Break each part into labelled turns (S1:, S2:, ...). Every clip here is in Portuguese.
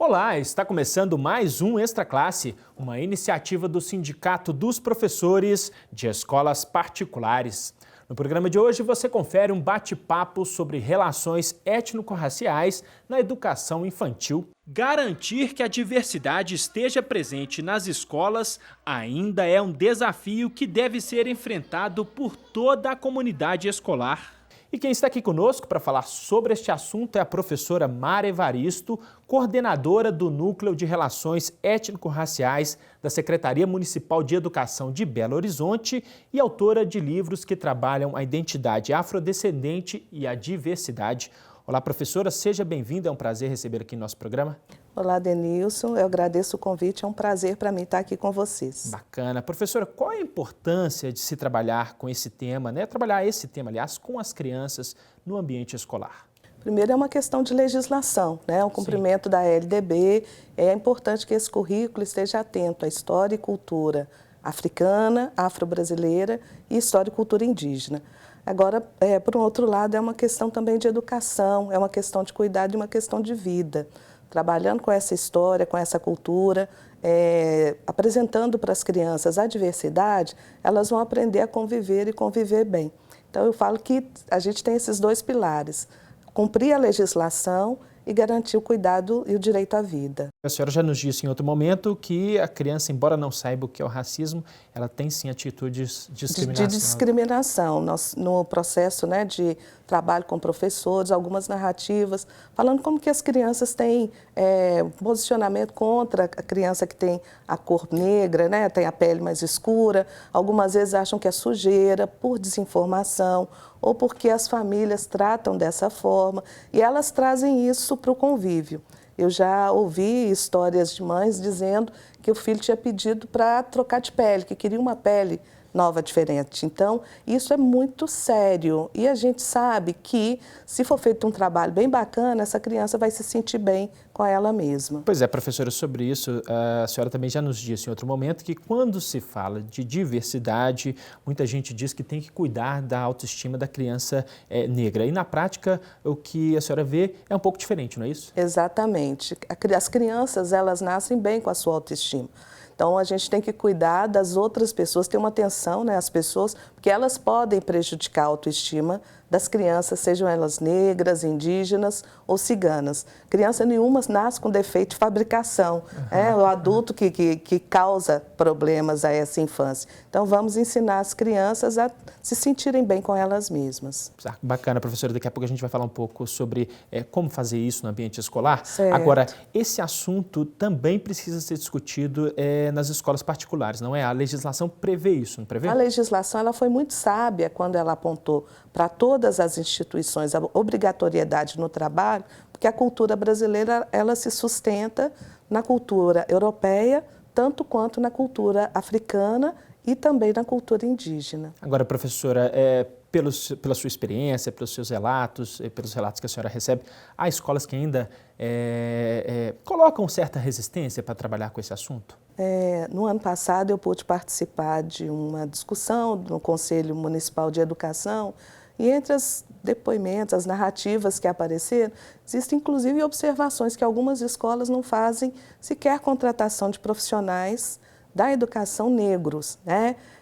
S1: Olá, está começando mais um Extra Classe, uma iniciativa do Sindicato dos Professores de Escolas Particulares. No programa de hoje você confere um bate-papo sobre relações étnico-raciais na educação infantil. Garantir que a diversidade esteja presente nas escolas ainda é um desafio que deve ser enfrentado por toda a comunidade escolar. E quem está aqui conosco para falar sobre este assunto é a professora Mara Evaristo, coordenadora do Núcleo de Relações Étnico-Raciais da Secretaria Municipal de Educação de Belo Horizonte e autora de livros que trabalham a identidade afrodescendente e a diversidade. Olá, professora, seja bem-vinda, é um prazer receber aqui no nosso programa.
S2: Olá, Denilson, eu agradeço o convite, é um prazer para mim estar aqui com vocês.
S1: Bacana. Professora, qual a importância de se trabalhar com esse tema, trabalhar esse tema, aliás, com as crianças no ambiente escolar?
S2: Primeiro é uma questão de legislação, o cumprimento da LDB. É importante que esse currículo esteja atento à história e cultura africana, afro-brasileira e história e cultura indígena. Agora, por um outro lado, é uma questão também de educação, é uma questão de cuidado e uma questão de vida. Trabalhando com essa história, com essa cultura, apresentando para as crianças a diversidade, elas vão aprender a conviver e conviver bem. Então, eu falo que a gente tem esses dois pilares: cumprir a legislação e garantir o cuidado e o direito à vida.
S1: A senhora já nos disse em outro momento que a criança, embora não saiba o que é o racismo, ela tem sim atitudes de discriminação.
S2: De discriminação. No processo de trabalho com professores, algumas narrativas, falando como que as crianças têm posicionamento contra a criança que tem a cor negra, tem a pele mais escura. Algumas vezes acham que é sujeira por desinformação ou porque as famílias tratam dessa forma e elas trazem isso para o convívio. Eu já ouvi histórias de mães dizendo que o filho tinha pedido para trocar de pele, que queria uma pele nova, diferente. Então, isso é muito sério e a gente sabe que, se for feito um trabalho bem bacana, essa criança vai se sentir bem com ela mesma.
S1: Pois é, professora, sobre isso, a senhora também já nos disse em outro momento que quando se fala de diversidade, muita gente diz que tem que cuidar da autoestima da criança negra. E na prática, o que a senhora vê é um pouco diferente, não é isso?
S2: Exatamente. As crianças, elas nascem bem com a sua autoestima. Então, a gente tem que cuidar das outras pessoas, ter uma atenção às pessoas, porque elas podem prejudicar a autoestima das crianças, sejam elas negras, indígenas ou ciganas. Criança nenhuma nasce com defeito de fabricação, o adulto que causa problemas a essa infância. Então, vamos ensinar as crianças a se sentirem bem com elas mesmas.
S1: Bacana, professora. Daqui a pouco a gente vai falar um pouco sobre como fazer isso no ambiente escolar.
S2: Certo.
S1: Agora, esse assunto também precisa ser discutido nas escolas particulares, não é? A legislação prevê isso, não prevê?
S2: A legislação ela foi muito sábia quando ela apontou para todas as instituições a obrigatoriedade no trabalho, porque a cultura brasileira ela se sustenta na cultura europeia, tanto quanto na cultura africana e também na cultura indígena.
S1: Agora, professora, pela sua experiência, pelos seus relatos, pelos relatos que a senhora recebe, há escolas que ainda colocam certa resistência para trabalhar com esse assunto?
S2: No ano passado, eu pude participar de uma discussão no Conselho Municipal de Educação e entre os depoimentos, as narrativas que apareceram, existem inclusive observações que algumas escolas não fazem sequer contratação de profissionais da educação negros,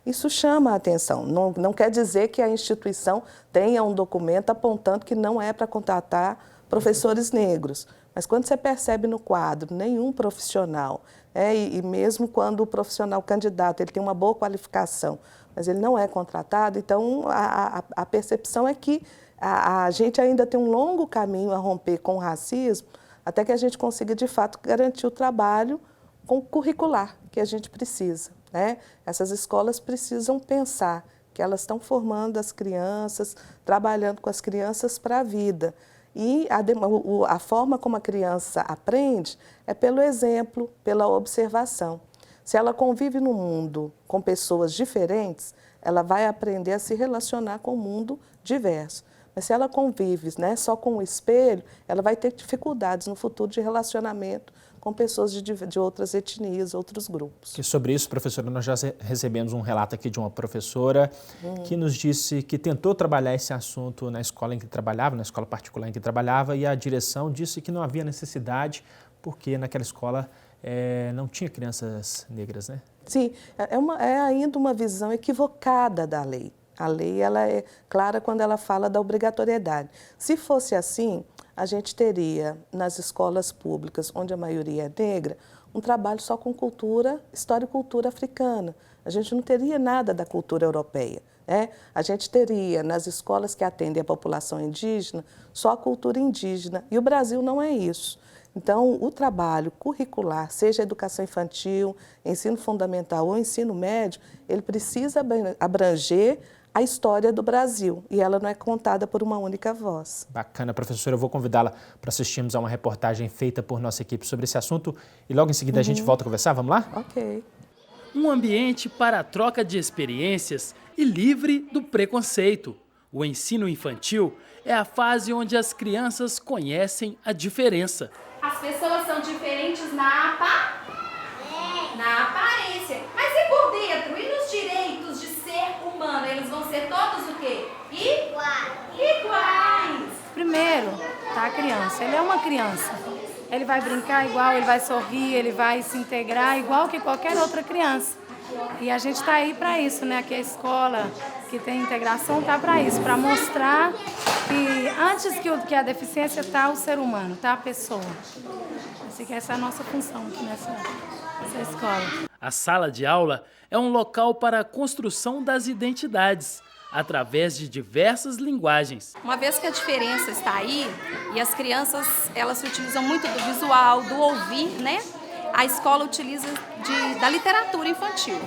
S2: Isso chama a atenção. Não quer dizer que a instituição tenha um documento apontando que não é para contratar professores negros. Mas quando você percebe no quadro nenhum profissional, e mesmo quando o profissional candidato ele tem uma boa qualificação, mas ele não é contratado, então a percepção é que a gente ainda tem um longo caminho a romper com o racismo, até que a gente consiga de fato garantir o trabalho curricular que a gente precisa. Essas escolas precisam pensar que elas estão formando as crianças, trabalhando com as crianças para a vida. E a forma como a criança aprende é pelo exemplo, pela observação. Se ela convive no mundo com pessoas diferentes, ela vai aprender a se relacionar com o mundo diverso. Mas se ela convive só com o espelho, ela vai ter dificuldades no futuro de relacionamento com pessoas de outras etnias, outros grupos.
S1: E sobre isso, professora, nós já recebemos um relato aqui de uma professora que nos disse que tentou trabalhar esse assunto na escola em que trabalhava, na escola particular em que trabalhava, e a direção disse que não havia necessidade porque naquela escola não tinha crianças negras, né?
S2: Sim, é ainda uma visão equivocada da lei. A lei ela é clara quando ela fala da obrigatoriedade. Se fosse assim, a gente teria nas escolas públicas, onde a maioria é negra, um trabalho só com cultura, história e cultura africana. A gente não teria nada da cultura europeia, né? A gente teria nas escolas que atendem a população indígena só a cultura indígena. E o Brasil não é isso. Então, o trabalho curricular, seja educação infantil, ensino fundamental ou ensino médio, ele precisa abranger a história do Brasil, e ela não é contada por uma única voz.
S1: Bacana, professora. Eu vou convidá-la para assistirmos a uma reportagem feita por nossa equipe sobre esse assunto e logo em seguida a gente volta a conversar. Vamos lá?
S2: Ok.
S3: Um ambiente para a troca de experiências e livre do preconceito. O ensino infantil é a fase onde as crianças conhecem a diferença.
S4: As pessoas são diferentes na aparência, mas e por dentro? E nos direitos de ser humano? Eles vão ser todos o quê? Iguais.
S5: Primeiro, tá a criança. Ele é uma criança. Ele vai brincar igual, ele vai sorrir, ele vai se integrar igual que qualquer outra criança. E a gente está aí para isso, né? Aqui a escola que tem integração está para isso, para mostrar que antes que a deficiência está o ser humano, tá a pessoa. Assim que essa é a nossa função aqui nessa escola.
S3: A sala de aula é um local para a construção das identidades, através de diversas linguagens.
S6: Uma vez que a diferença está aí, e as crianças elas se utilizam muito do visual, do ouvir, né? A escola utiliza da literatura infantil.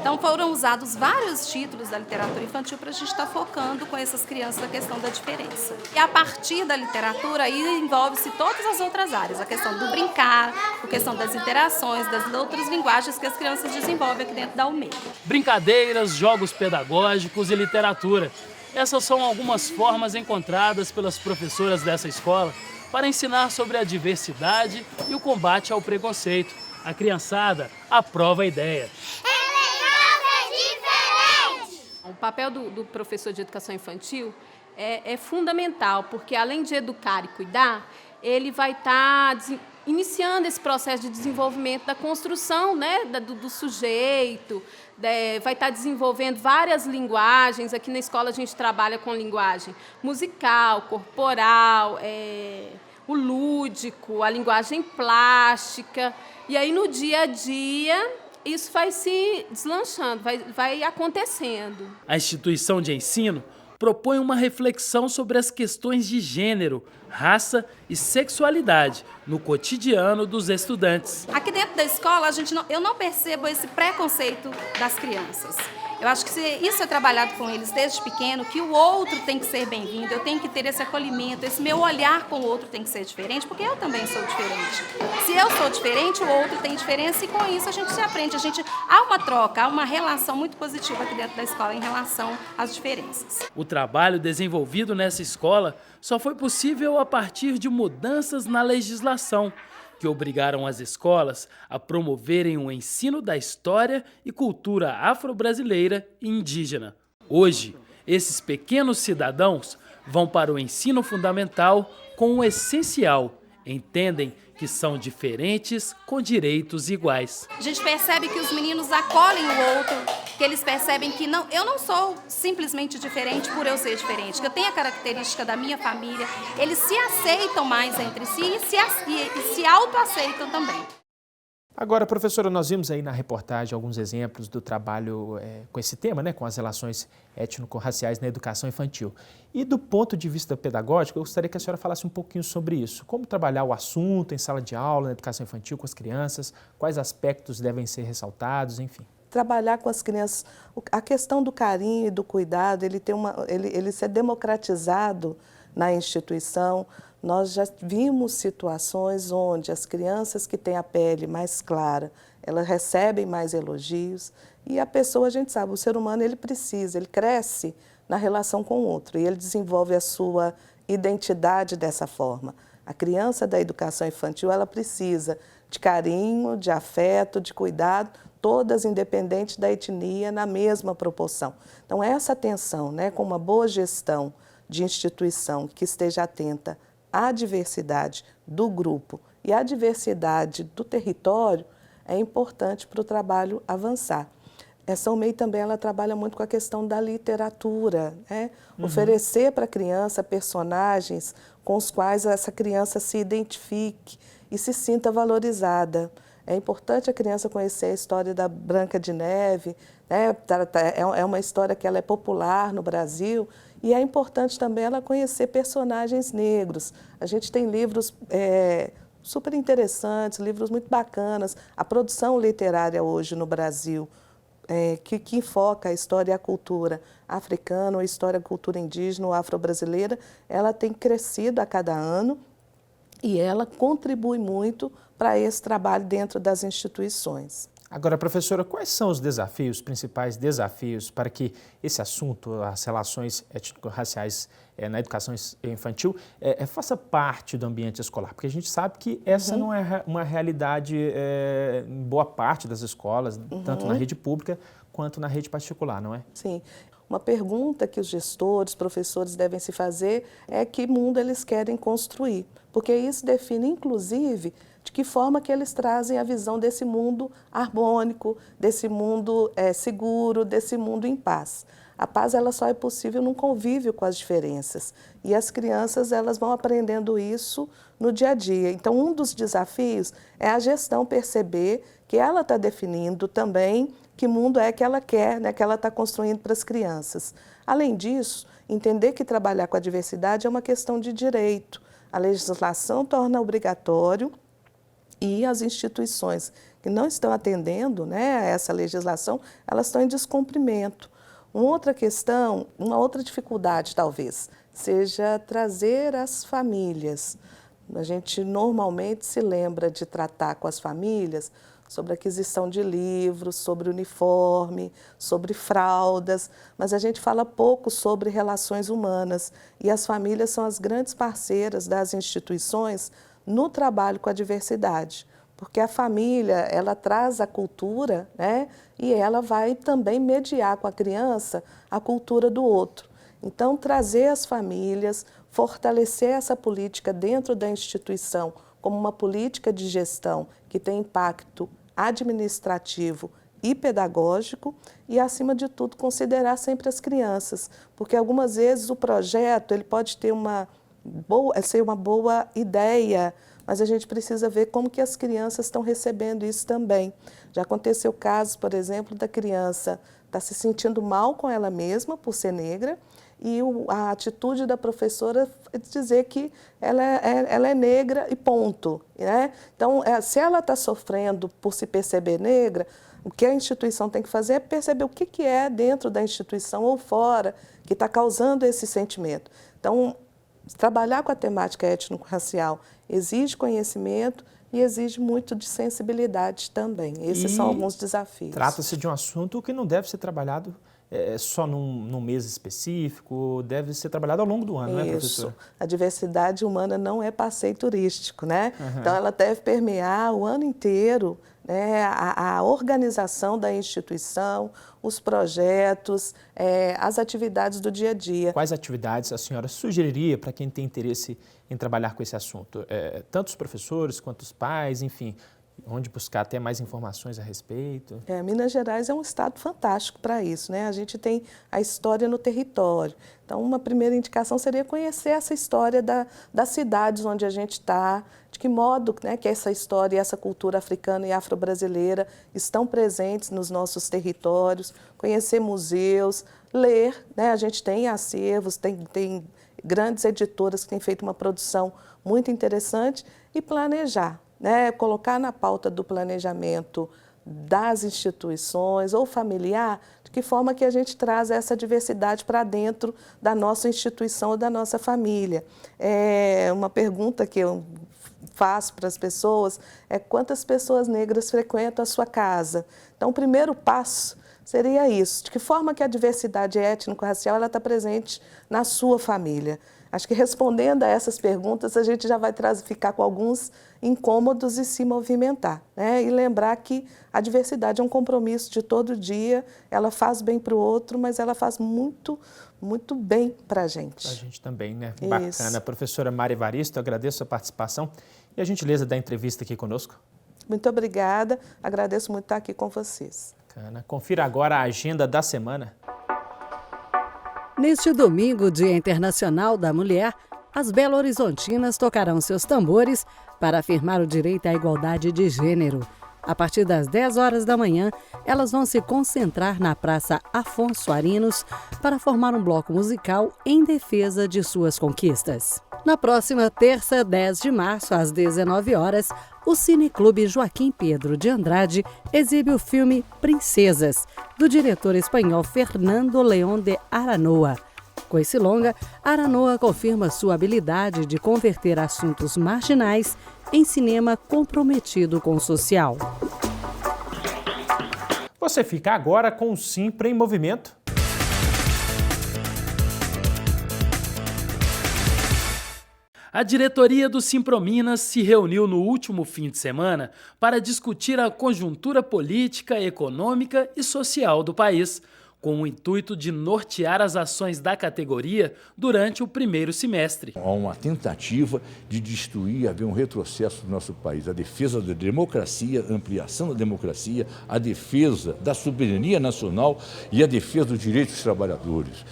S6: Então foram usados vários títulos da literatura infantil para a gente estar focando com essas crianças a questão da diferença. E a partir da literatura aí envolve-se todas as outras áreas, a questão do brincar, a questão das interações, das outras linguagens que as crianças desenvolvem aqui dentro da UMEI.
S3: Brincadeiras, jogos pedagógicos e literatura. Essas são algumas formas encontradas pelas professoras dessa escola para ensinar sobre a diversidade e o combate ao preconceito. A criançada aprova a ideia.
S7: O papel do professor de educação infantil é fundamental, porque além de educar e cuidar, ele vai estar iniciando esse processo de desenvolvimento da construção, né, do sujeito, vai estar desenvolvendo várias linguagens. Aqui na escola a gente trabalha com linguagem musical, corporal, o lúdico, a linguagem plástica. E aí no dia a dia isso vai se deslanchando, vai acontecendo.
S3: A instituição de ensino propõe uma reflexão sobre as questões de gênero, raça e sexualidade no cotidiano dos estudantes.
S6: Aqui dentro da escola, eu não percebo esse preconceito das crianças. Eu acho que se isso é trabalhado com eles desde pequeno, que o outro tem que ser bem-vindo, eu tenho que ter esse acolhimento, esse meu olhar com o outro tem que ser diferente, porque eu também sou diferente. Se eu sou diferente, o outro tem diferença e com isso a gente se aprende. Há uma troca, há uma relação muito positiva aqui dentro da escola em relação às diferenças.
S3: O trabalho desenvolvido nessa escola só foi possível a partir de mudanças na legislação, que obrigaram as escolas a promoverem o ensino da história e cultura afro-brasileira e indígena. Hoje, esses pequenos cidadãos vão para o ensino fundamental com o essencial. Entendem que são diferentes com direitos iguais.
S6: A gente percebe que os meninos acolhem o outro, que eles percebem que eu não sou simplesmente diferente por eu ser diferente, que eu tenho a característica da minha família. Eles se aceitam mais entre si e se autoaceitam também.
S1: Agora, professora, nós vimos aí na reportagem alguns exemplos do trabalho com esse tema, né, com as relações étnico-raciais na educação infantil. E do ponto de vista pedagógico, eu gostaria que a senhora falasse um pouquinho sobre isso. Como trabalhar o assunto em sala de aula, na educação infantil com as crianças, quais aspectos devem ser ressaltados, enfim.
S2: Trabalhar com as crianças, a questão do carinho e do cuidado, ele ser democratizado na instituição. Nós já vimos situações onde as crianças que têm a pele mais clara, elas recebem mais elogios e a pessoa, a gente sabe, o ser humano ele cresce na relação com o outro e ele desenvolve a sua identidade dessa forma. A criança da educação infantil, ela precisa de carinho, de afeto, de cuidado, todas independentes da etnia, na mesma proporção. Então essa atenção, né, com uma boa gestão de instituição que esteja atenta a diversidade do grupo e a diversidade do território é importante para o trabalho avançar. Essa UMEI também ela trabalha muito com a questão da literatura, né? Oferecer para a criança personagens com os quais essa criança se identifique e se sinta valorizada. É importante a criança conhecer a história da Branca de Neve, né? É uma história que ela é popular no Brasil, e é importante também ela conhecer personagens negros. A gente tem livros super interessantes, livros muito bacanas. A produção literária hoje no Brasil, que enfoca a história e a cultura africana, a história e a cultura indígena ou afro-brasileira, ela tem crescido a cada ano e ela contribui muito para esse trabalho dentro das instituições.
S1: Agora, professora, quais são os desafios, principais desafios para que esse assunto, as relações étnico-raciais na educação infantil, faça parte do ambiente escolar? Porque a gente sabe que essa não é uma realidade em boa parte das escolas, tanto na rede pública quanto na rede particular, não é?
S2: Sim. Uma pergunta que os gestores, professores devem se fazer é que mundo eles querem construir, porque isso define, inclusive, de que forma que eles trazem a visão desse mundo harmônico, desse mundo seguro, desse mundo em paz. A paz ela só é possível num convívio com as diferenças e as crianças elas vão aprendendo isso no dia a dia. Então, um dos desafios é a gestão perceber que ela está definindo também que mundo é que ela quer, né, que ela está construindo para as crianças. Além disso, entender que trabalhar com a diversidade é uma questão de direito. A legislação torna obrigatório e as instituições que não estão atendendo, né, a essa legislação, elas estão em descumprimento. Uma outra questão, uma outra dificuldade talvez, seja trazer as famílias. A gente normalmente se lembra de tratar com as famílias sobre aquisição de livros, sobre uniforme, sobre fraldas, mas a gente fala pouco sobre relações humanas e as famílias são as grandes parceiras das instituições no trabalho com a diversidade, porque a família, ela traz a cultura, né, e ela vai também mediar com a criança a cultura do outro. Então, trazer as famílias, fortalecer essa política dentro da instituição como uma política de gestão que tem impacto administrativo e pedagógico e, acima de tudo, considerar sempre as crianças, porque algumas vezes o projeto ele pode ter ser uma boa ideia, mas a gente precisa ver como que as crianças estão recebendo isso também. Já aconteceu casos, por exemplo, da criança estar se sentindo mal com ela mesma por ser negra e a atitude da professora é dizer que ela é negra e ponto, né? Então, se ela está sofrendo por se perceber negra, o que a instituição tem que fazer é perceber o que é dentro da instituição ou fora que está causando esse sentimento. Então, trabalhar com a temática étnico-racial exige conhecimento e exige muito de sensibilidade também. Esses são alguns desafios.
S1: Trata-se de um assunto que não deve ser trabalhado só num mês específico, deve ser trabalhado ao longo do ano, não é, professora?
S2: Isso. A diversidade humana não é passeio turístico, né? Então, ela deve permear o ano inteiro, né, a organização da instituição, os projetos, as atividades do dia a dia.
S1: Quais atividades a senhora sugeriria para quem tem interesse em trabalhar com esse assunto? Tanto os professores quanto os pais, enfim, onde buscar até mais informações a respeito?
S2: Minas Gerais é um estado fantástico para isso, né? A gente tem a história no território. Então, uma primeira indicação seria conhecer essa história das cidades onde a gente está, de que modo, né, que essa história e essa cultura africana e afro-brasileira estão presentes nos nossos territórios, conhecer museus, ler, né? A gente tem acervos, tem grandes editoras que têm feito uma produção muito interessante e planejar. Né, colocar na pauta do planejamento das instituições ou familiar, de que forma que a gente traz essa diversidade para dentro da nossa instituição ou da nossa família. Uma pergunta que eu faço para as pessoas é quantas pessoas negras frequentam a sua casa. Então, o primeiro passo seria isso, de que forma que a diversidade étnico-racial está presente na sua família. Acho que respondendo a essas perguntas, a gente já vai ficar com alguns incômodos e se movimentar, né? E lembrar que a diversidade é um compromisso de todo dia, ela faz bem para o outro, mas ela faz muito, muito bem para a gente.
S1: Para a gente também, né?
S2: Isso.
S1: Bacana. Professora Mari Evaristo, agradeço a participação e a gentileza da entrevista aqui conosco.
S2: Muito obrigada, agradeço muito estar aqui com vocês.
S1: Bacana. Confira agora a agenda da semana.
S8: Neste domingo, Dia Internacional da Mulher, as belo-horizontinas tocarão seus tambores para afirmar o direito à igualdade de gênero. A partir das 10 horas da manhã, elas vão se concentrar na Praça Afonso Arinos para formar um bloco musical em defesa de suas conquistas. Na próxima terça, 10 de março, às 19 horas, o Cineclube Joaquim Pedro de Andrade exibe o filme Princesas, do diretor espanhol Fernando León de Aranoa. Com esse longa, Aranoa confirma sua habilidade de converter assuntos marginais em cinema comprometido com o social.
S1: Você fica agora com o Simpra em Movimento.
S3: A diretoria do Simprominas se reuniu no último fim de semana para discutir a conjuntura política, econômica e social do país, com o intuito de nortear as ações da categoria durante o primeiro semestre.
S9: Há uma tentativa de destruir, haver um retrocesso do nosso país. A defesa da democracia, a ampliação da democracia, a defesa da soberania nacional e a defesa dos direitos dos trabalhadores.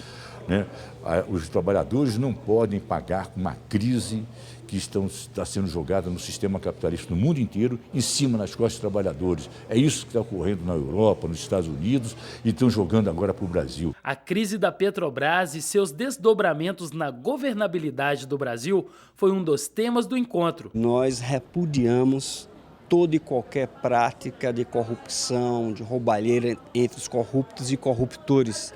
S9: Os trabalhadores não podem pagar com uma crise que está sendo jogada no sistema capitalista no mundo inteiro, em cima nas costas dos trabalhadores. É isso que está ocorrendo na Europa, nos Estados Unidos e estão jogando agora para o Brasil.
S3: A crise da Petrobras e seus desdobramentos na governabilidade do Brasil foi um dos temas do encontro.
S10: Nós repudiamos toda e qualquer prática de corrupção, de roubalheira entre os corruptos e corruptores.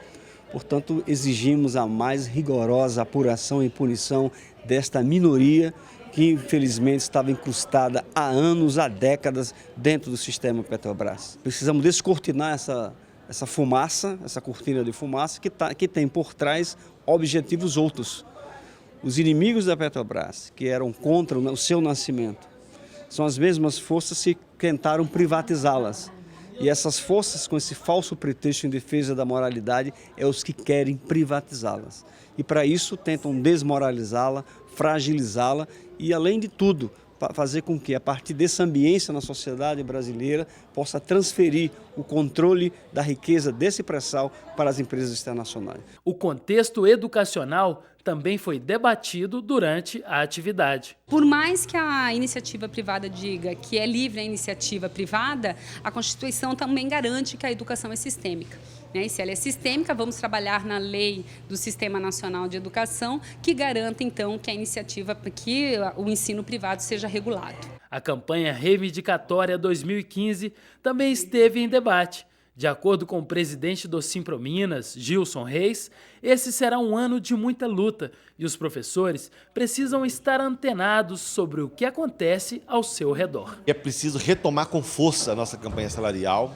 S10: Portanto, exigimos a mais rigorosa apuração e punição desta minoria que, infelizmente, estava incrustada há anos, há décadas, dentro do sistema Petrobras. Precisamos descortinar essa fumaça, essa cortina de fumaça que tem por trás objetivos outros. Os inimigos da Petrobras, que eram contra o seu nascimento, são as mesmas forças que tentaram privatizá-las. E essas forças, com esse falso pretexto em defesa da moralidade, é os que querem privatizá-las. E para isso tentam desmoralizá-la, fragilizá-la e, além de tudo, fazer com que, a partir dessa ambiência na sociedade brasileira, possa transferir o controle da riqueza desse pré-sal para as empresas internacionais.
S3: O contexto educacional também foi debatido durante a atividade.
S11: Por mais que a iniciativa privada diga que é livre a iniciativa privada, a Constituição também garante que a educação é sistêmica. E se ela é sistêmica, vamos trabalhar na lei do Sistema Nacional de Educação, que garanta, então, que que o ensino privado seja regulado.
S3: A campanha reivindicatória 2015 também esteve em debate. De acordo com o presidente do Simprominas, Gilson Reis, esse será um ano de muita luta e os professores precisam estar antenados sobre o que acontece ao seu redor.
S12: É preciso retomar com força a nossa campanha salarial,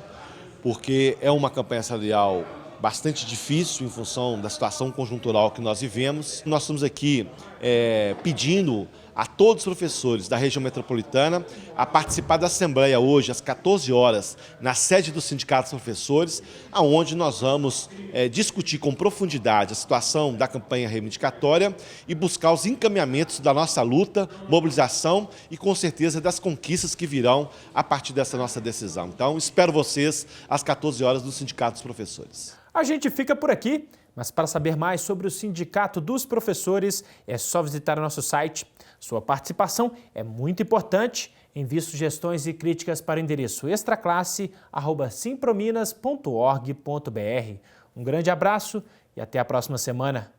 S12: porque é uma campanha salarial bastante difícil em função da situação conjuntural que nós vivemos. Nós estamos aqui pedindo a todos os professores da região metropolitana a participar da Assembleia hoje, às 14 horas, na sede do Sindicato dos Professores, onde nós vamos discutir com profundidade a situação da campanha reivindicatória e buscar os encaminhamentos da nossa luta, mobilização e, com certeza, das conquistas que virão a partir dessa nossa decisão. Então, espero vocês às 14 horas no Sindicato dos Professores.
S1: A gente fica por aqui, mas para saber mais sobre o Sindicato dos Professores, é só visitar o nosso site. Sua participação é muito importante. Envie sugestões e críticas para o endereço extraclasse@simprominas.org.br. Um grande abraço e até a próxima semana.